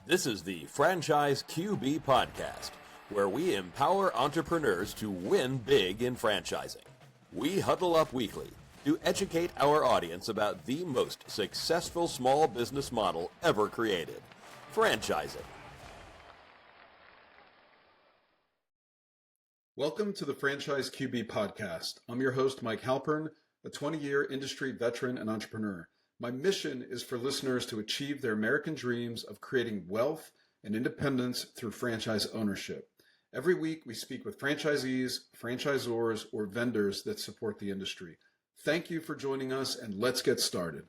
This is the Franchise QB Podcast, where we empower entrepreneurs to win big in franchising. We huddle up weekly to educate our audience about the most successful small business model ever created, franchising. Welcome to the Franchise QB Podcast. I'm your host, Mike Halpern, a 20-year industry veteran and entrepreneur. My mission is for listeners to achieve their American dreams of creating wealth and independence through franchise ownership. Every week, we speak with franchisees, franchisors, or vendors that support the industry. Thank you for joining us, and let's get started.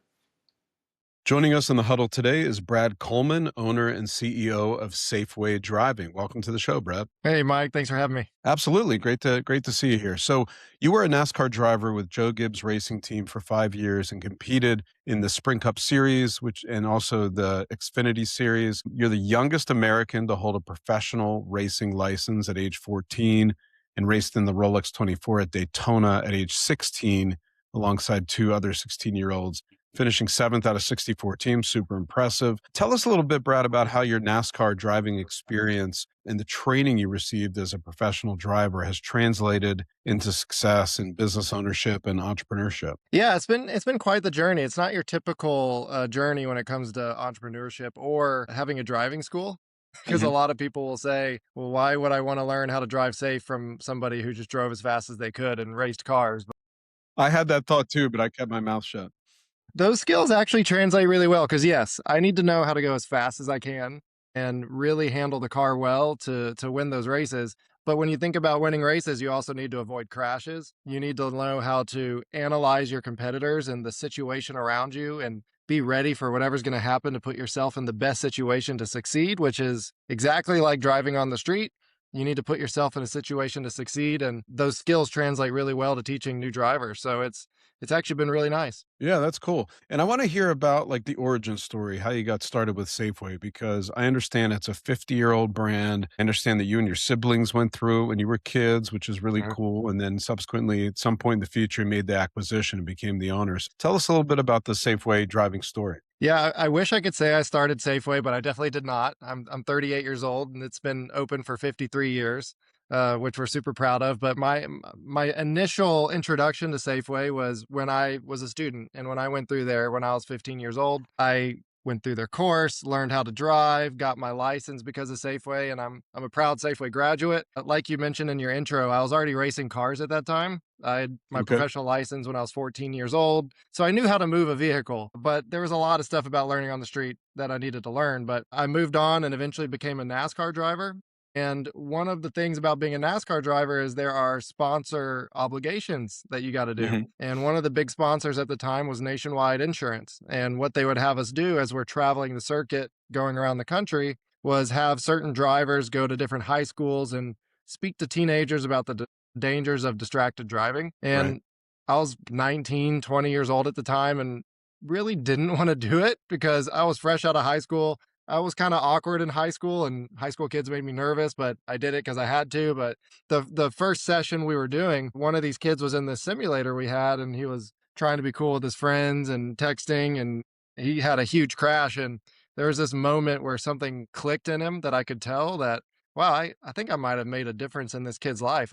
Joining us in the huddle today is Brad Coleman, owner and CEO of Safeway Driving. Welcome to the show, Brad. Hey, Mike. Thanks for having me. Absolutely. Great to see you here. So you were a NASCAR driver with Joe Gibbs Racing Team for 5 years and competed in the Sprint Cup Series, and also the Xfinity Series. You're the youngest American to hold a professional racing license at age 14 and raced in the Rolex 24 at Daytona at age 16 alongside two other 16-year-olds. Finishing 7th out of 64 teams, super impressive. Tell us a little bit, Brad, about how your NASCAR driving experience and the training you received as a professional driver has translated into success in business ownership and entrepreneurship. Yeah, it's been quite the journey. It's not your typical journey when it comes to entrepreneurship or having a driving school. Because a lot of people will say, well, why would I want to learn how to drive safe from somebody who just drove as fast as they could and raced cars? I had that thought too, but I kept my mouth shut. Those skills actually translate really well because, yes, I need to know how to go as fast as I can and really handle the car well to win those races. But when you think about winning races, you also need to avoid crashes. You need to know how to analyze your competitors and the situation around you and be ready for whatever's going to happen to put yourself in the best situation to succeed, which is exactly like driving on the street. You need to put yourself in a situation to succeed, and those skills translate really well to teaching new drivers. So it's actually been really nice. Yeah, that's cool. And I want to hear about like the origin story, how you got started with Safeway, because I understand it's a 50-year-old brand. I understand that you and your siblings went through it when you were kids, which is really cool. And then subsequently, at some point in the future, made the acquisition and became the owners. Tell us a little bit about the Safeway driving story. Yeah, I wish I could say I started Safeway, but I definitely did not. I'm 38 years old, and it's been open for 53 years, which we're super proud of. But my initial introduction to Safeway was when I was a student, and when I went through there when I was 15 years old. I went through their course, learned how to drive, got my license because of Safeway, and I'm a proud Safeway graduate. Like you mentioned in your intro, I was already racing cars at that time. I had my professional license when I was 14 years old, so I knew how to move a vehicle, but there was a lot of stuff about learning on the street that I needed to learn. But I moved on and eventually became a NASCAR driver. And one of the things about being a NASCAR driver is there are sponsor obligations that you got to do. And one of the big sponsors at the time was Nationwide Insurance. And what they would have us do as we're traveling the circuit, going around the country, was have certain drivers go to different high schools and speak to teenagers about the dangers of distracted driving. And I was 19, 20 years old at the time and really didn't want to do it because I was fresh out of high school. I was kind of awkward in high school, and high school kids made me nervous, but I did it because I had to. But the first session we were doing, one of these kids was in this simulator we had, and he was trying to be cool with his friends and texting, and he had a huge crash. And there was this moment where something clicked in him that I could tell that, wow, I think I might have made a difference in this kid's life.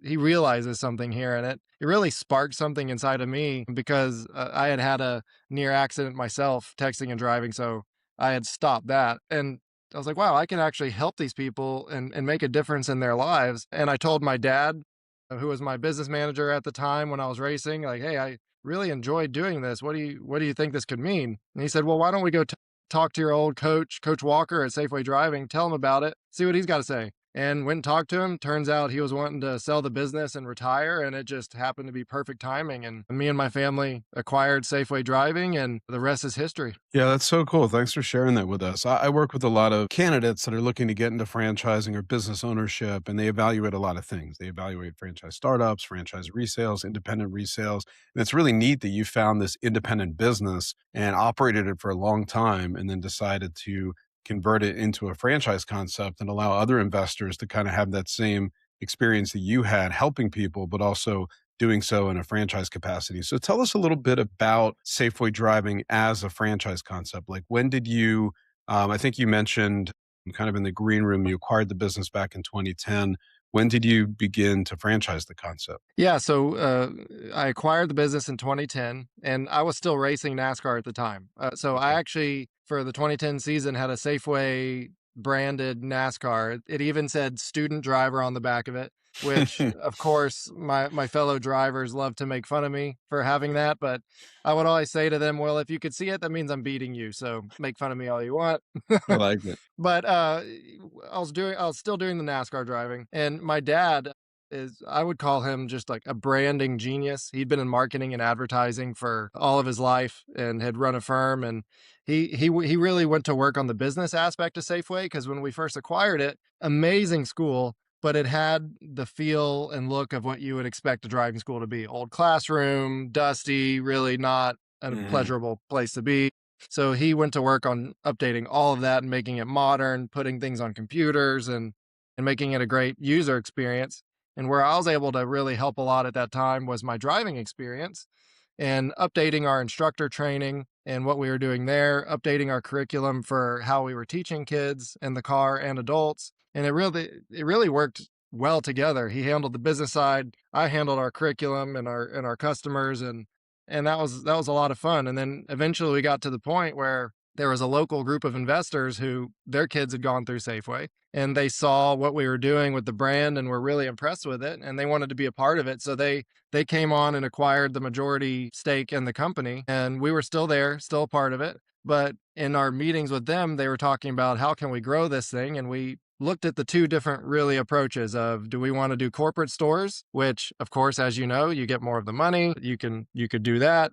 He realizes something here, and it really sparked something inside of me because I had a near accident myself texting and driving. So I had stopped that. And I was like, wow, I can actually help these people and make a difference in their lives. And I told my dad, who was my business manager at the time when I was racing, like, hey, I really enjoyed doing this. What do you think this could mean? And he said, well, why don't we go talk to your old coach, Coach Walker at Safeway Driving, tell him about it, see what he's got to say. And went and talked to him. Turns out he was wanting to sell the business and retire, and it just happened to be perfect timing. And me and my family acquired Safeway Driving, and the rest is history. Yeah, that's so cool. Thanks for sharing that with us. I work with a lot of candidates that are looking to get into franchising or business ownership, and they evaluate a lot of things. They evaluate franchise startups, franchise resales, independent resales. And it's really neat that you found this independent business and operated it for a long time and then decided to convert it into a franchise concept and allow other investors to kind of have that same experience that you had helping people, but also doing so in a franchise capacity. So tell us a little bit about Safeway Driving as a franchise concept. Like, when did you I think you mentioned kind of in the green room, you acquired the business back in 2010. When did you begin to franchise the concept? Yeah, so I acquired the business in 2010, and I was still racing NASCAR at the time. So I Okay. actually, for the 2010 season, had a Safeway branded NASCAR. It even said student driver on the back of it, which, of course, my fellow drivers love to make fun of me for having that. But I would always say to them, well, if you could see it, that means I'm beating you. So make fun of me all you want. I like it. But I was still doing the NASCAR driving, and my dad is, I would call him just like a branding genius. He'd been in marketing and advertising for all of his life and had run a firm, and he really went to work on the business aspect of Safeway, because when we first acquired it, amazing school, but it had the feel and look of what you would expect a driving school to be. Old classroom, dusty, really not a Mhm. pleasurable place to be. So he went to work on updating all of that and making it modern, putting things on computers and making it a great user experience. And where I was able to really help a lot at that time was my driving experience and updating our instructor training and what we were doing there, updating our curriculum for how we were teaching kids in the car and adults. And it really worked well together. He handled the business side, I handled our curriculum and our customers, and that was a lot of fun. And then eventually we got to the point where there was a local group of investors who their kids had gone through Safeway, and they saw what we were doing with the brand and were really impressed with it, and they wanted to be a part of it. So they came on and acquired the majority stake in the company, and we were still there, still a part of it. But in our meetings with them, they were talking about how can we grow this thing, and we looked at the two different really approaches of, do we want to do corporate stores, which of course, as you know, you get more of the money, you could do that,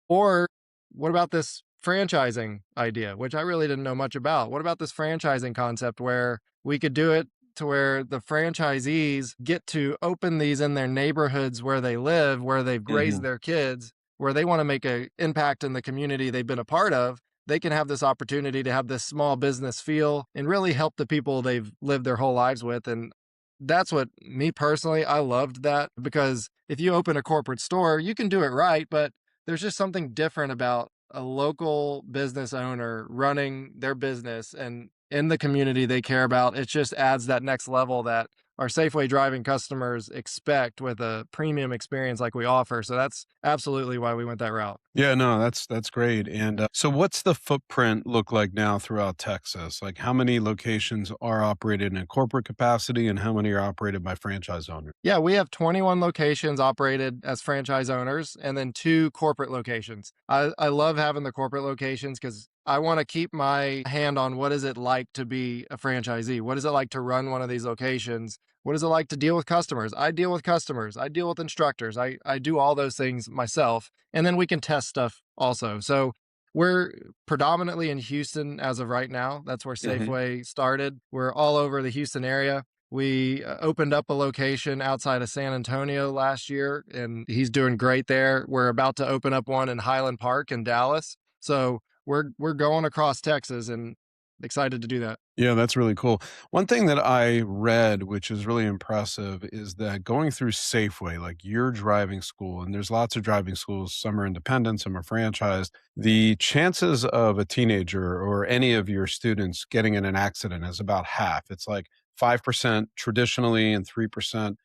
or what about this franchising idea, which I really didn't know much about? What about this franchising concept where we could do it to where the franchisees get to open these in their neighborhoods where they live, where they've raised Mhm. their kids, where they want to make an impact in the community they've been a part of. They can have this opportunity to have this small business feel and really help the people they've lived their whole lives with. And that's what, me personally, I loved that, because if you open a corporate store, you can do it right, but there's just something different about a local business owner running their business and in the community they care about. It just adds that next level that our Safeway driving customers expect with a premium experience like we offer. So that's absolutely why we went that route. Yeah, no, that's great. And so, what's the footprint look like now throughout Texas? Like, how many locations are operated in a corporate capacity, and how many are operated by franchise owners? Yeah, we have 21 locations operated as franchise owners and then two corporate locations. I love having the corporate locations because I want to keep my hand on what is it like to be a franchisee? What is it like to run one of these locations? What is it like to deal with customers? I deal with customers. I deal with instructors. I do all those things myself. And then we can test stuff also. So we're predominantly in Houston as of right now. That's where Hmm. Safeway started. We're all over the Houston area. We opened up a location outside of San Antonio last year, and he's doing great there. We're about to open up one in Highland Park in Dallas. So we're going across Texas and excited to do that. Yeah, that's really cool. One thing that I read, which is really impressive, is that going through Safeway, like your driving school, and there's lots of driving schools, some are independent, some are franchised. The chances of a teenager or any of your students getting in an accident is about half. It's like 5% traditionally and 3%,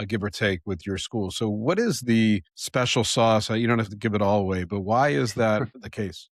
give or take, with your school. So, what is the special sauce? You don't have to give it all away, but why is that the case?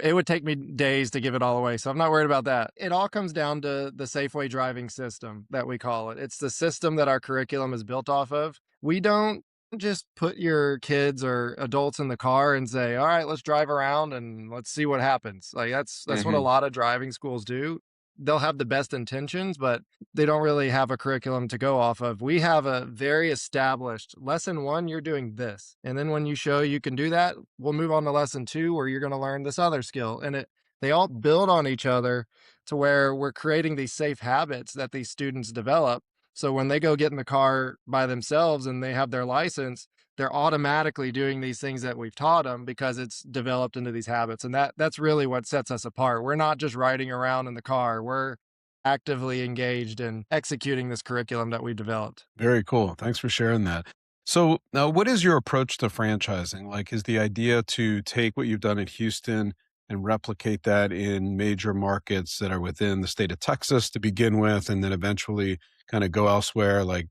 It would take me days to give it all away, so I'm not worried about that. It all comes down to the Safeway driving system that we call it. It's the system that our curriculum is built off of. We don't just put your kids or adults in the car and say, "All right, let's drive around and let's see what happens." Like that's what a Hmm. lot of driving schools do. They'll have the best intentions, but they don't really have a curriculum to go off of. We have a very established lesson one, you're doing this. And then when you show you can do that, we'll move on to lesson two, where you're going to learn this other skill. And they all build on each other to where we're creating these safe habits that these students develop. So when they go get in the car by themselves and they have their license, they're automatically doing these things that we've taught them because it's developed into these habits. And that's really what sets us apart. We're not just riding around in the car. We're actively engaged in executing this curriculum that we developed. Very cool. Thanks for sharing that. So, now what is your approach to franchising? Like, is the idea to take what you've done at Houston and replicate that in major markets that are within the state of Texas to begin with, and then eventually kind of go elsewhere, like,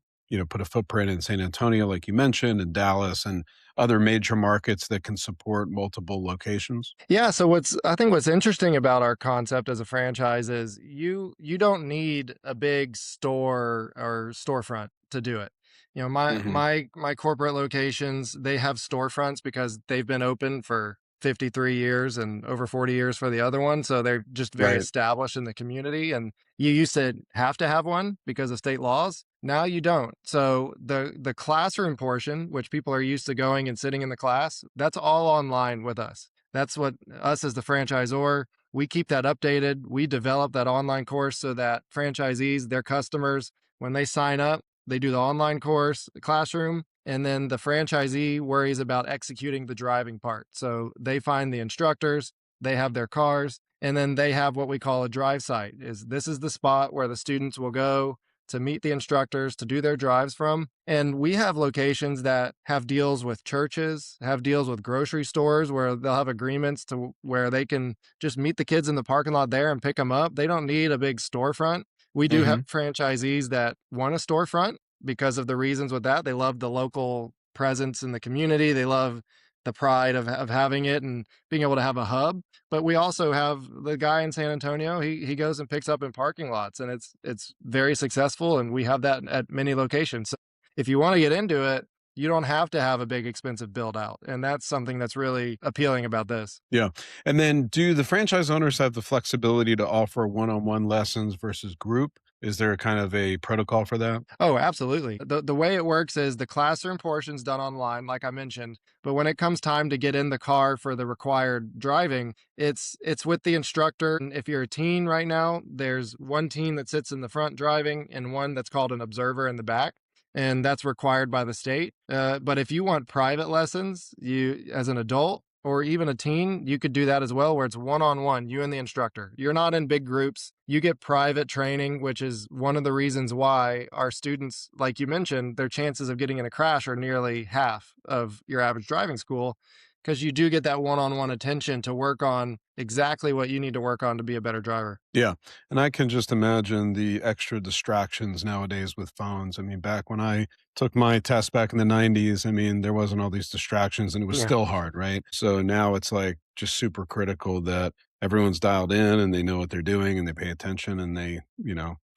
put a footprint in San Antonio, like you mentioned, and Dallas and other major markets that can support multiple locations? Yeah, so I think what's interesting about our concept as a franchise is you don't need a big store or storefront to do it. My Hmm. my corporate locations, they have storefronts because they've been open for 53 years and over 40 years for the other one, so they're just very Right. established in the community, and you used to have to have one because of state laws. Now you don't. So the classroom portion, which people are used to going and sitting in the class, that's all online with us. That's what us as the franchisor, we keep that updated. We develop that online course so that franchisees, their customers, when they sign up, they do the online course, the classroom, and then the franchisee worries about executing the driving part. So they find the instructors, they have their cars, and then they have what we call a drive site. This is the spot where the students will go to meet the instructors to do their drives from. And we have locations that have deals with churches, have deals with grocery stores where they'll have agreements to where they can just meet the kids in the parking lot there and pick them up. They don't need a big storefront. We do have Hmm. franchisees that want a storefront because of the reasons with that. They love the local presence in the community. They love the pride of having it and being able to have a hub. But we also have the guy in San Antonio. He goes and picks up in parking lots, and it's very successful. And we have that at many locations. So if you want to get into it, you don't have to have a big expensive build out, and that's something that's really appealing about this. Yeah. And then do the franchise owners have the flexibility to offer one-on-one lessons versus group? Is there kind of a protocol for that? Oh, absolutely. The way it works is the classroom portion's done online, like I mentioned, but when it comes time to get in the car for the required driving, it's with the instructor. And if you're a teen right now, there's one teen that sits in the front driving and one that's called an observer in the back. And that's required by the state. But if you want private lessons, you as an adult or even a teen, you could do that as well, where it's one on one, you and the instructor. You're not in big groups. You get private training, which is one of the reasons why our students, like you mentioned, their chances of getting in a crash are nearly half of your average driving school, because you do get that one on one attention to work on exactly what you need to work on to be a better driver. Yeah. And I can just imagine the extra distractions nowadays with phones. I mean, back when I took my test back in the 90s, I mean, there wasn't all these distractions and it was Yeah. still hard, right? So now it's like just super critical that everyone's dialed in and they know what they're doing and they pay attention and they,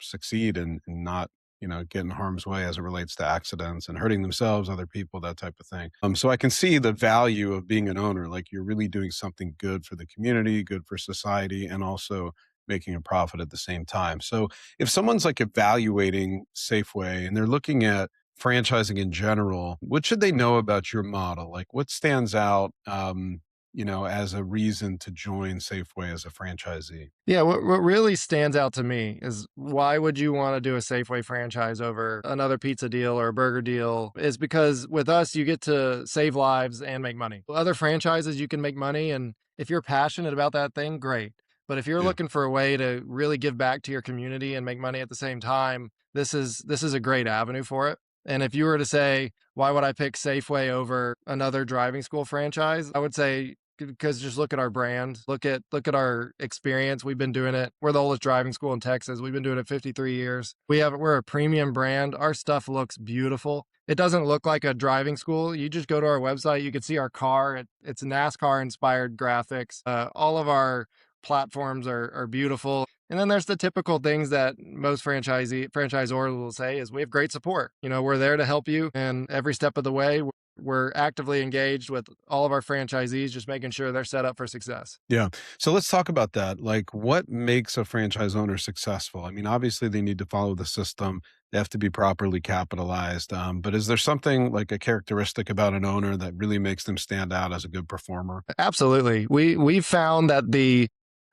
succeed and not, get in harm's way as it relates to accidents and hurting themselves, other people, that type of thing. So I can see the value of being an owner. Like you're really doing something good for the community, good for society, and also making a profit at the same time. So if someone's like evaluating Safeway and they're looking at franchising in general, what should they know about your model? Like what stands out, as a reason to join Safeway as a franchisee? Yeah, what really stands out to me is why would you want to do a Safeway franchise over another pizza deal or a burger deal? Is because with us, you get to save lives and make money. Other franchises, you can make money. And if you're passionate about that thing, great. But if you're Yeah. looking for a way to really give back to your community and make money at the same time, this is a great avenue for it. And if you were to say, why would I pick Safeway over another driving school franchise? I would say because just look at our brand, look at our experience. We've been doing it. We're the oldest driving school in Texas. We've been doing it 53 years. We're a premium brand. Our stuff looks beautiful. It doesn't look like a driving school. You just go to our website, you can see our car. It's NASCAR inspired graphics. All of our platforms are beautiful. And then there's the typical things that most franchisors will say is we have great support. We're there to help you, and every step of the way we're actively engaged with all of our franchisees, just making sure they're set up for success. Yeah. So let's talk about that. Like, what makes a franchise owner successful? I mean, obviously, they need to follow the system, they have to be properly capitalized. But is there something like a characteristic about an owner that really makes them stand out as a good performer? Absolutely. We've found that the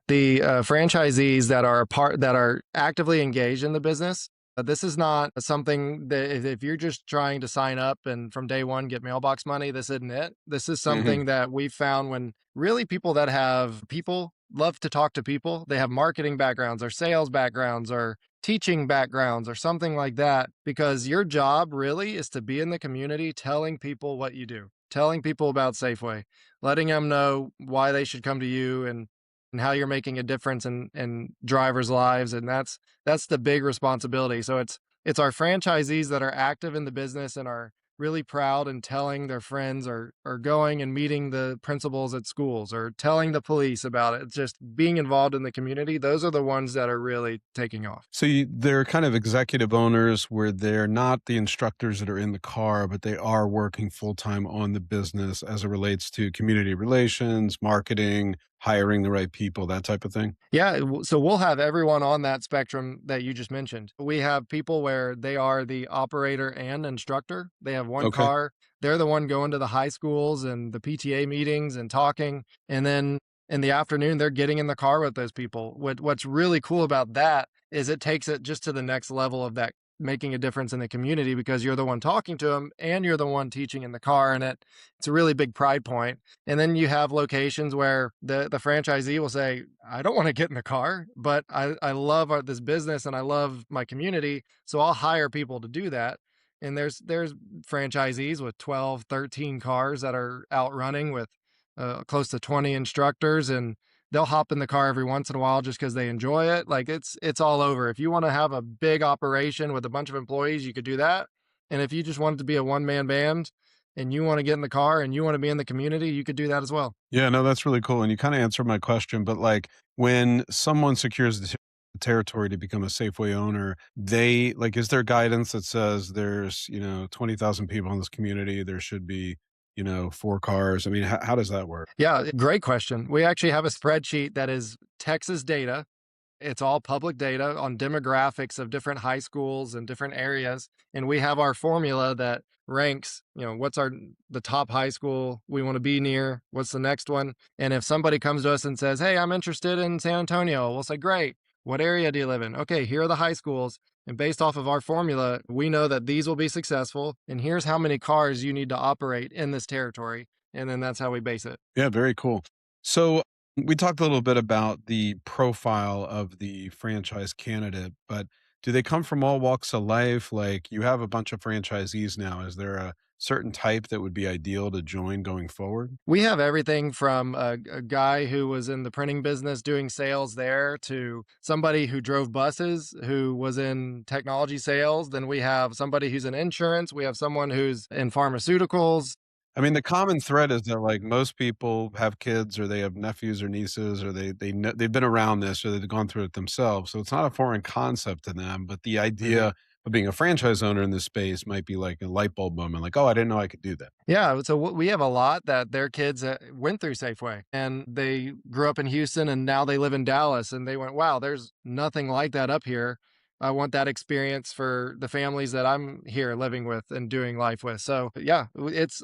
franchisees that are actively engaged in the business. This is not something that if you're just trying to sign up and from day one get mailbox money, this isn't it. This is Hmm. something that we found when really people love to talk to people. They have marketing backgrounds or sales backgrounds or teaching backgrounds or something like that, because your job really is to be in the community telling people what you do, telling people about Safeway, letting them know why they should come to you, and and how you're making a difference in drivers' lives. And that's the big responsibility. So it's our franchisees that are active in the business and are really proud and telling their friends, or going and meeting the principals at schools, or telling the police about it. It's just being involved in the community. Those are the ones that are really taking off. So they're kind of executive owners where they're not the instructors that are in the car, but they are working full time on the business as it relates to community relations, marketing, hiring the right people, that type of thing. Yeah, so we'll have everyone on that spectrum that you just mentioned. We have people where they are the operator and instructor. They have one Okay. car. They're the one going to the high schools and the PTA meetings and talking. And then in the afternoon, they're getting in the car with those people. What's really cool about that is it takes it just to the next level of that, making a difference in the community, because you're the one talking to them and you're the one teaching in the car. And it's a really big pride point. And then you have locations where the franchisee will say, I don't want to get in the car, but I love this business and I love my community. So I'll hire people to do that. And there's franchisees with 12, 13 cars that are out running with close to 20 instructors, and they'll hop in the car every once in a while just because they enjoy it. Like it's all over. If you want to have a big operation with a bunch of employees, you could do that. And if you just want it to be a one-man band and you want to get in the car and you want to be in the community, you could do that as well. Yeah, no, that's really cool. And you kind of answered my question, but like when someone secures the territory to become a Safeway owner, they like, is there guidance that says there's, 20,000 people in this community, there should be, 4 cars? I mean, how does that work? Yeah, great question. We actually have a spreadsheet that is Texas data. It's all public data on demographics of different high schools and different areas. And we have our formula that ranks, what's the top high school we want to be near? What's the next one? And if somebody comes to us and says, hey, I'm interested in San Antonio, we'll say, great. What area do you live in? Okay, here are the high schools. And based off of our formula, we know that these will be successful. And here's how many cars you need to operate in this territory. And then that's how we base it. Yeah, very cool. So we talked a little bit about the profile of the franchise candidate, but do they come from all walks of life? Like you have a bunch of franchisees now. Is there a certain type that would be ideal to join going forward? We have everything from a guy who was in the printing business doing sales there, to somebody who drove buses who was in technology sales. Then we have somebody who's in insurance. We have someone who's in pharmaceuticals. I mean, the common thread is that like most people have kids or they have nephews or nieces or they know, they've been around this or they've gone through it themselves. So it's not a foreign concept to them, but the idea of being a franchise owner in this space might be like a light bulb moment, like, oh, I didn't know I could do that. Yeah, so we have a lot that their kids went through Safeway, and they grew up in Houston and now they live in Dallas, and they went, wow, there's nothing like that up here. I want that experience for the families that I'm here living with and doing life with. So yeah, it's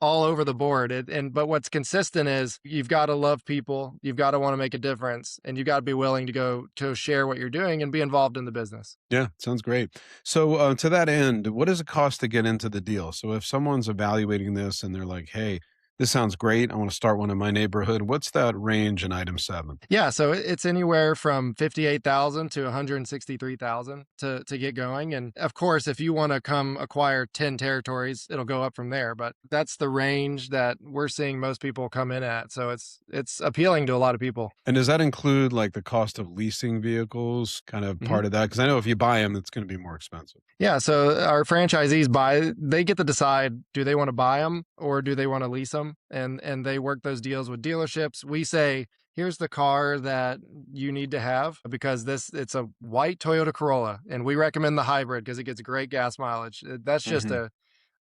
all over the board. But what's consistent is you've got to love people, you've got to want to make a difference, and you've got to be willing to go to share what you're doing and be involved in the business. Yeah, sounds great. So to that end, what does it cost to get into the deal? So if someone's evaluating this and they're like, hey, this sounds great, I want to start one in my neighborhood, what's that range in item 7? Yeah, so it's anywhere from 58,000 to 163,000 to get going. And of course, if you want to come acquire 10 territories, it'll go up from there. But that's the range that we're seeing most people come in at. So it's appealing to a lot of people. And does that include like the cost of leasing vehicles, kind of part of that? Because I know if you buy them, it's going to be more expensive. Yeah, so our franchisees they get to decide, do they want to buy them or do they want to lease them? And they work those deals with dealerships. We say, here's the car that you need to have, because it's a white Toyota Corolla, and we recommend the hybrid because it gets great gas mileage. That's just a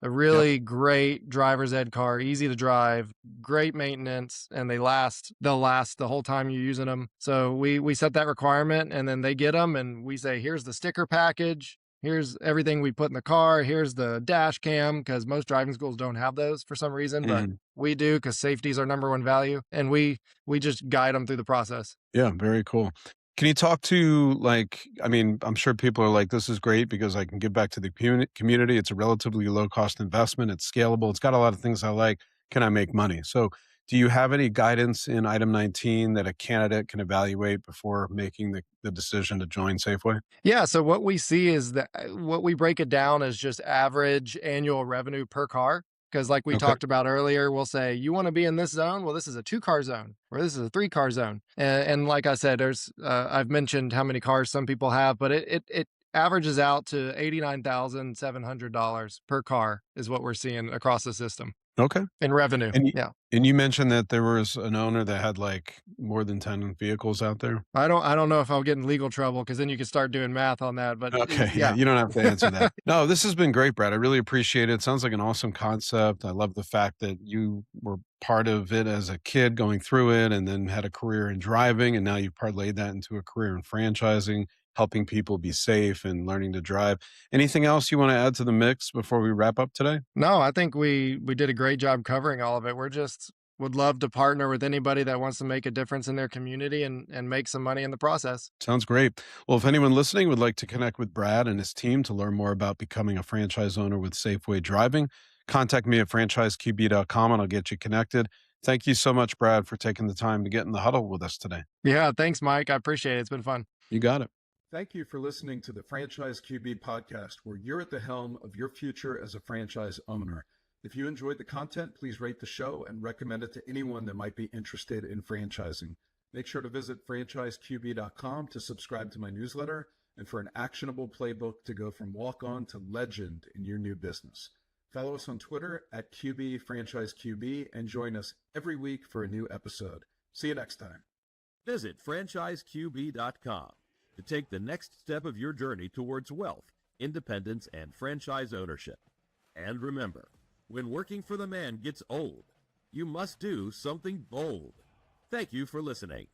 really great driver's ed car, easy to drive, great maintenance, and they'll last the whole time you're using them. So we set that requirement, and then they get them, and we say, here's the sticker package. Here's everything we put in the car. Here's the dash cam, because most driving schools don't have those for some reason, but we do, because safety is our number one value. And we just guide them through the process. Yeah, very cool. Can you talk to like, I mean, I'm sure people are like, this is great because I can give back to the community. It's a relatively low cost investment. It's scalable. It's got a lot of things I like. Can I make money? So do you have any guidance in item 19 that a candidate can evaluate before making the decision to join Safeway? Yeah. So what we see is that what we break it down as just average annual revenue per car. Because like we Okay. talked about earlier, we'll say, you want to be in this zone? Well, this is a 2-car zone, or this is a 3-car zone. And like I said, I've mentioned how many cars some people have, but it averages out to $89,700 per car is what we're seeing across the system Okay. in revenue. And you, Yeah. and you mentioned that there was an owner that had like more than 10 vehicles out there. I don't know if I'll get in legal trouble, because then you can start doing math on that. But Okay. Yeah. yeah. You don't have to answer that. No, this has been great, Brad. I really appreciate it. Sounds like an awesome concept. I love the fact that you were part of it as a kid going through it and then had a career in driving. And now you've parlayed that into a career in franchising, helping people be safe and learning to drive. Anything else you want to add to the mix before we wrap up today? No, I think we did a great job covering all of it. We're just would love to partner with anybody that wants to make a difference in their community and make some money in the process. Sounds great. Well, if anyone listening would like to connect with Brad and his team to learn more about becoming a franchise owner with Safeway Driving, contact me at franchiseqb.com and I'll get you connected. Thank you so much, Brad, for taking the time to get in the huddle with us today. Yeah, thanks, Mike. I appreciate it. It's been fun. You got it. Thank you for listening to the Franchise QB podcast, where you're at the helm of your future as a franchise owner. If you enjoyed the content, please rate the show and recommend it to anyone that might be interested in franchising. Make sure to visit franchiseqb.com to subscribe to my newsletter and for an actionable playbook to go from walk-on to legend in your new business. Follow us on Twitter at QBFranchiseQB and join us every week for a new episode. See you next time. Visit franchiseqb.com to take the next step of your journey towards wealth, independence, and franchise ownership. And remember, when working for the man gets old, you must do something bold. Thank you for listening.